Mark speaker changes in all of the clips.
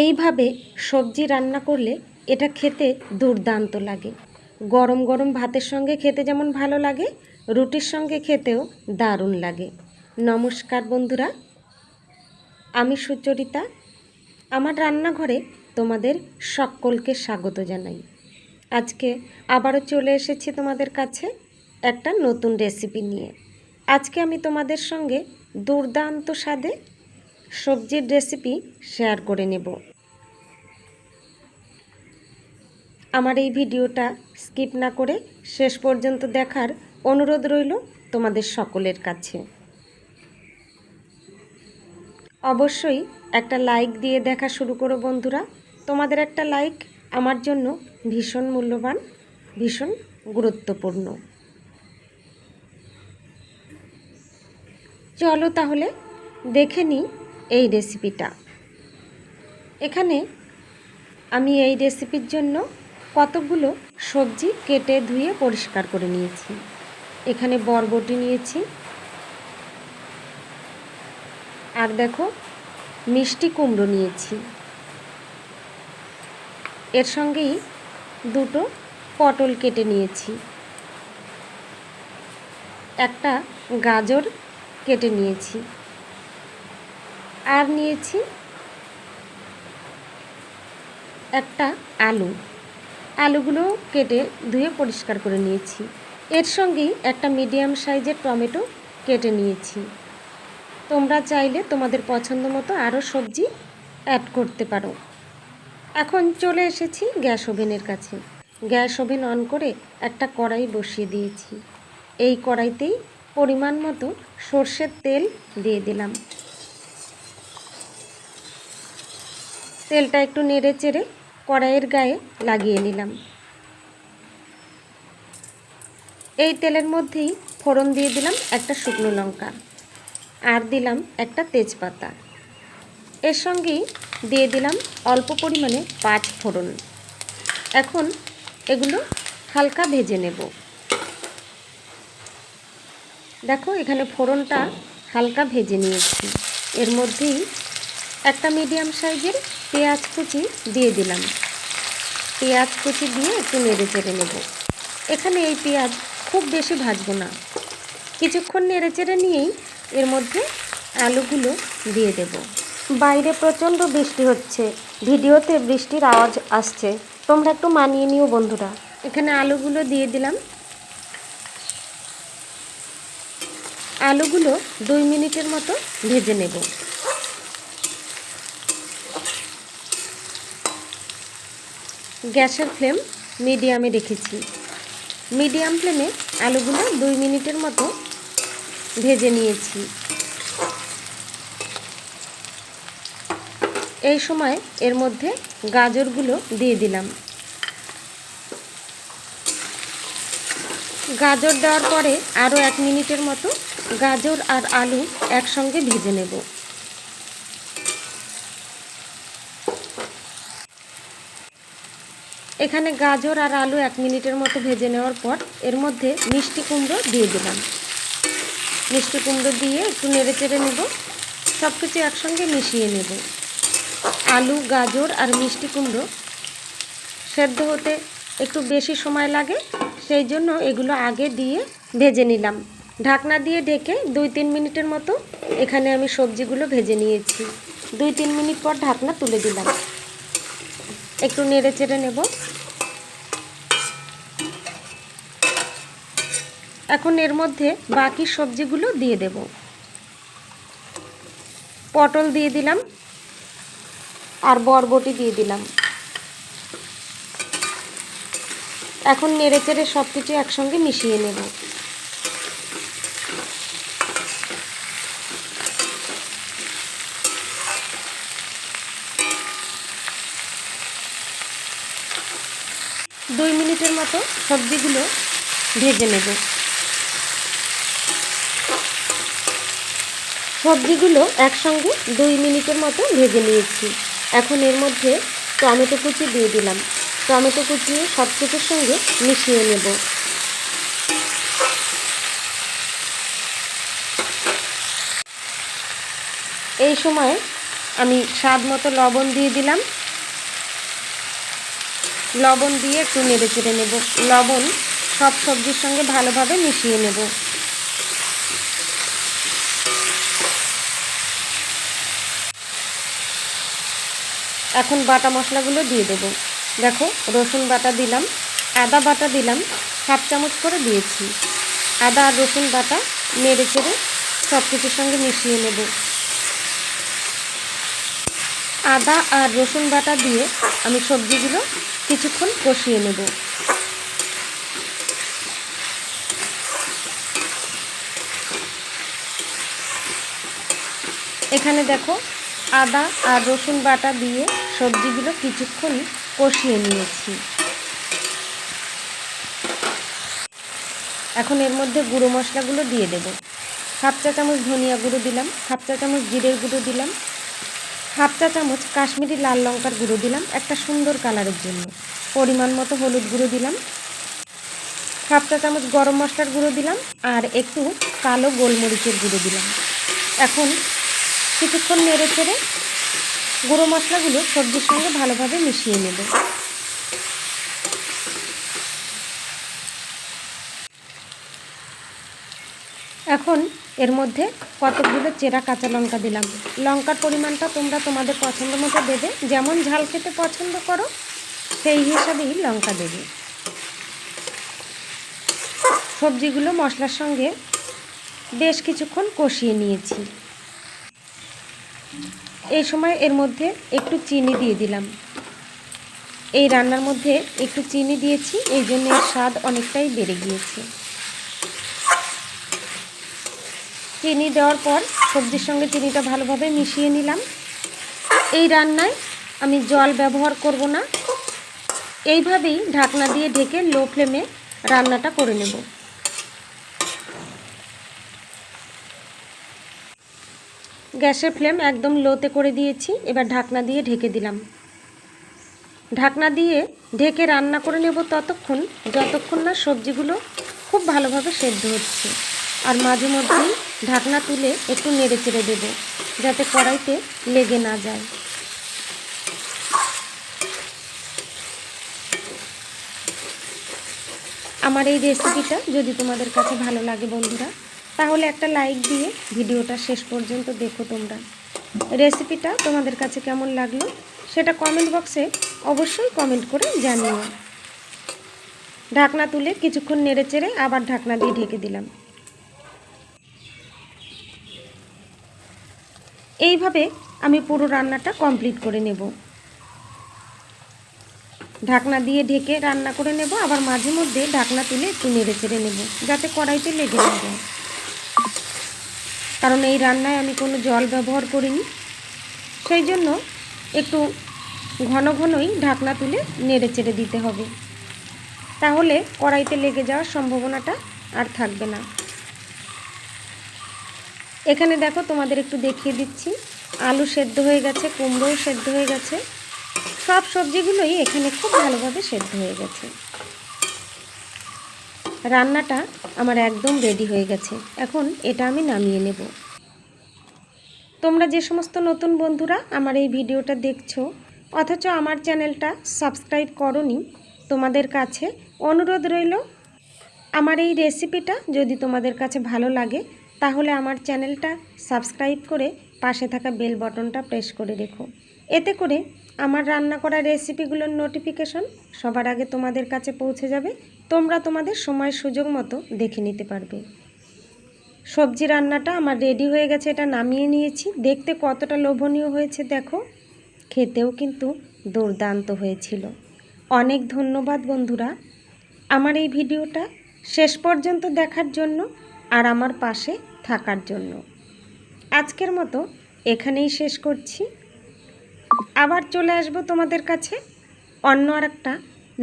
Speaker 1: এইভাবে সবজি রান্না করলে এটা খেতে দুর্দান্ত লাগে। গরম গরম ভাতের সঙ্গে খেতে যেমন ভালো লাগে, রুটির সঙ্গে খেতেও দারুণ লাগে। নমস্কার বন্ধুরা, আমি সুচরিতা। আমার রান্নাঘরে তোমাদের সকলকে স্বাগত জানাই। আজকে আবারও চলে এসেছি তোমাদের কাছে একটা নতুন রেসিপি নিয়ে। আজকে আমি তোমাদের সঙ্গে দুর্দান্ত স্বাদে সবজির রেসিপি শেয়ার করে নেব। আমার এই ভিডিওটা স্কিপ না করে শেষ পর্যন্ত দেখার অনুরোধ রইল তোমাদের সকলের কাছে। অবশ্যই একটা লাইক দিয়ে দেখা শুরু করো বন্ধুরা। তোমাদের একটা লাইক আমার জন্য ভীষণ মূল্যবান, ভীষণ গুরুত্বপূর্ণ। চলো তাহলে দেখে নিই এই রেসিপিটা। এখানে আমি এই রেসিপির জন্য কতগুলো সবজি কেটে ধুয়ে পরিষ্কার করে নিয়েছি। এখানে বরবটি নিয়েছি, আর দেখো মিষ্টি কুমড়ো নিয়েছি। এর সঙ্গেই দুটো পটল কেটে নিয়েছি, একটা গাজর কেটে নিয়েছি, আর নিয়েছি একটা আলু। আলুগুলো কেটে ধুয়ে পরিষ্কার করে নিয়েছি। এর সঙ্গেই একটা মিডিয়াম সাইজের টমেটো কেটে নিয়েছি। তোমরা চাইলে তোমাদের পছন্দ মতো আরও সবজি অ্যাড করতে পারো। এখন চলে এসেছি গ্যাস ওভেনের কাছে। গ্যাস ওভেন অন করে একটা কড়াই বসিয়ে দিয়েছি। এই কড়াইতেই পরিমাণ মতো সর্ষের তেল দিয়ে দিলাম। তেলটা একটু নেড়ে চেড়ে কড়াইয়ের গায়ে লাগিয়ে নিলাম। এই তেলের মধ্যেই ফোড়ন দিয়ে দিলাম একটা শুকনো লঙ্কা, আর দিলাম একটা তেজপাতা। এর সঙ্গেই দিয়ে দিলাম অল্প পরিমাণে 5 ফোড়ন। এখন এগুলো হালকা ভেজে নেব। দেখো এখানে ফোড়নটা হালকা ভেজে নিয়েছি। এর মধ্যেই একটা মিডিয়াম সাইজের পেঁয়াজ কুচি দিয়ে দিলাম। পেঁয়াজ কুচি দিয়ে একটু নেড়ে চেড়ে নেব। এখানে এই পেঁয়াজ খুব বেশি ভাজবো না, কিছুক্ষণ নেড়ে চেড়ে নিয়েই এর মধ্যে আলুগুলো দিয়ে দেব। বাইরে প্রচণ্ড বৃষ্টি হচ্ছে, ভিডিওতে বৃষ্টির আওয়াজ আসছে, তোমরা একটু মানিয়ে নিও বন্ধুরা। এখানে আলুগুলো দিয়ে দিলাম। আলুগুলো 2 মিনিটের মতো ভেজে নেব। গ্যাসের ফ্লেম মিডিয়ামে রেখেছি। মিডিয়াম ফ্লেমে আলুগুলো 2 মিনিটের মতো ভেজে নিয়েছি। এই সময় এর মধ্যে গাজরগুলো দিয়ে দিলাম। গাজর দেওয়ার পরে আরও 1 মিনিটের মতো গাজর আর আলু একসঙ্গে ভেজে নেব। এখানে গাজর আর আলু 1 মিনিটের মতো ভেজে নেওয়ার পর এর মধ্যে মিষ্টি কুমড়ো দিয়ে দিলাম। মিষ্টি কুমড়ো দিয়ে একটু নেড়ে চেড়ে নেব, সব কিছু একসঙ্গে মিশিয়ে নেব। আলু, গাজর আর মিষ্টি কুমড়ো সেদ্ধ হতে একটু বেশি সময় লাগে, সেই জন্য এগুলো আগে দিয়ে ভেজে নিলাম। ঢাকনা দিয়ে ঢেকে 2-3 মিনিটের মতো এখানে আমি সবজিগুলো ভেজে নিয়েছি। 2-3 মিনিট পর ঢাকনা তুলে দিলাম। একটু নেড়ে চেড়ে নেব। এখন এর মধ্যে বাকি সবজিগুলো দিয়ে দেব। পটল দিয়ে দিলাম আর বরবটি দিয়ে দিলাম। এখন নেড়ে চেড়ে সব কিছু একসঙ্গে মিশিয়ে নেব। দুই মিনিটের মতো সবজিগুলো ভেজে নেব। সবজিগুলো একসঙ্গে 2 মিনিটের মতো ভেজে নিয়েছি। এখন এর মধ্যে টমেটো কুচি দিয়ে দিলাম। টমেটো কুচিয়ে সব কিছুর সঙ্গে মিশিয়ে নেব। এই সময় আমি স্বাদ মতো লবণ দিয়ে দিলাম। লবণ দিয়ে একটু নেড়ে চেড়ে নেব। লবণ সব সবজির সঙ্গে ভালোভাবে মিশিয়ে নেব। এখন বাটা মশলাগুলো দিয়ে দেব। দেখো, রসুন বাটা দিলাম, আদা বাটা দিলাম, হাফ চামচ করে দিয়েছি। আদা আর রসুন বাটা নেড়ে চেড়ে সব কিছুর সঙ্গে মিশিয়ে নেব। আদা আর রসুন বাটা দিয়ে আমি সবজিগুলো কিছুক্ষণ কষিয়ে নেব। এখানে দেখো, আদা আর রসুন বাটা দিয়ে সবজিগুলো কিছুক্ষণ কষিয়ে নিয়েছি। এখন এর মধ্যে গুঁড়ো মশলাগুলো দিয়ে দেব। হাফ চা চামচ ধনিয়া গুঁড়ো দিলাম, হাফ চা চামচ জিরের গুঁড়ো দিলাম, হাফ চা চামচ কাশ্মীরি লাল লঙ্কার গুঁড়ো দিলাম একটা সুন্দর কালারের জন্য। পরিমাণ মতো হলুদ গুঁড়ো দিলাম, হাফ চা চামচ গরম মশলার গুঁড়ো দিলাম, আর একটু কালো গোলমরিচের গুঁড়ো দিলাম। এখন কিছুক্ষণ নেড়ে চেড়ে গুঁড়ো মশলাগুলো সবজির সঙ্গে ভালোভাবে মিশিয়ে নেব। এখন এর মধ্যে কতগুলো চেরা কাঁচা লঙ্কা দিলাম। লঙ্কার পরিমাণটা তোমরা তোমাদের পছন্দ মতো দেবে, যেমন ঝাল খেতে পছন্দ করো সেই হিসাবেই লঙ্কা দেবে। সবজিগুলো মশলার সঙ্গে বেশ কিছুক্ষণ কষিয়ে নিয়েছি। এই সময় এর মধ্যে একটু চিনি দিয়ে দিলাম। এই রান্নার মধ্যে একটু চিনি দিয়েছি, এই জন্য এর স্বাদ অনেকটাই বেড়ে গিয়েছে। চিনি দেওয়ার পর সবজির সঙ্গে চিনিটা ভালোভাবে মিশিয়ে নিলাম। এই রান্নায় আমি জল ব্যবহার করব না, এইভাবেই ঢাকনা দিয়ে ঢেকে লো ফ্লেমে রান্নাটা করে নেব। গ্যাসের ফ্লেম একদম লোতে করে দিয়েছি। এবার ঢাকনা দিয়ে ঢেকে দিলাম। ঢাকনা দিয়ে ঢেকে রান্না করে নেব ততক্ষণ যতক্ষণ না সবজিগুলো খুব ভালোভাবে সেদ্ধ হচ্ছে। আর মাঝে মধ্যেই ঢাকনা তুলে একটু নেড়ে চেড়ে দেব, যাতে কড়াইতে লেগে না যায়। আমার এই রেসিপিটা যদি তোমাদের কাছে ভালো লাগে বন্ধুরা, তাহলে একটা লাইক দিয়ে ভিডিওটা শেষ পর্যন্ত দেখো। তোমরা রেসিপিটা তোমাদের কাছে কেমন লাগলো সেটা কমেন্ট বক্সে অবশ্যই কমেন্ট করে জানিও। ঢাকনা তুলে কিছুক্ষণ নেড়ে চেড়ে আবার ঢাকনা দিয়ে ঢেকে দিলাম। এইভাবে আমি পুরো রান্নাটা কমপ্লিট করে নেব। ঢাকনা দিয়ে ঢেকে রান্না করে নেব, আবার মাঝে মধ্যে ঢাকনা তুলে একটু নেড়ে চেড়ে নেব, যাতে কড়াইতে লেগে না যায়। কারণ এই রান্নায় আমি কোনো জল ব্যবহার করিনি, সেই জন্য একটু ঘন ঘনই ঢাকনা তুলে নেড়ে চেড়ে দিতে হবে, তাহলে কড়াইতে লেগে যাওয়ার সম্ভাবনাটা আর থাকবে না। এখানে দেখো, তোমাদের একটু দেখিয়ে দিচ্ছি, আলু সেদ্ধ হয়ে গেছে, কুমড়োও সেদ্ধ হয়ে গেছে, সব সবজিগুলোই এখানে খুব ভালোভাবে সেদ্ধ হয়ে গেছে। রান্নাটা আমার একদম রেডি হয়ে গেছে। এখন এটা আমি নামিয়ে নেব। তোমরা যে সমস্ত নতুন বন্ধুরা আমার এই ভিডিওটা দেখছো অথচ আমার চ্যানেলটা সাবস্ক্রাইব করোনি, তোমাদের কাছে অনুরোধ রইল, আমার এই রেসিপিটা যদি তোমাদের কাছে ভালো লাগে তাহলে আমার চ্যানেলটা সাবস্ক্রাইব করে পাশে থাকা বেল বটনটা প্রেস করে রেখো। এতে করে আমার রান্না করা রেসিপিগুলোর নোটিফিকেশন সবার আগে তোমাদের কাছে পৌঁছে যাবে, তোমরা তোমাদের সময় সুযোগ মতো দেখে নিতে পারবে। সবজি রান্নাটা আমার রেডি হয়ে গেছে, এটা নামিয়ে নিয়েছি। দেখতে কতটা লোভনীয় হয়েছে দেখো, খেতেও কিন্তু দুর্দান্ত হয়েছিল। অনেক ধন্যবাদ বন্ধুরা আমার এই ভিডিওটা শেষ পর্যন্ত দেখার জন্য আর আমার পাশে থাকার জন্য। আজকের মতো এখানেই শেষ করছি। আবার চলে আসবো তোমাদের কাছে অন্য আর একটা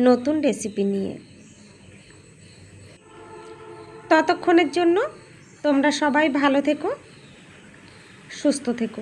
Speaker 1: নতুন রেসিপি নিয়ে। ততক্ষণের জন্য তোমরা সবাই ভালো থেকো, সুস্থ থেকো।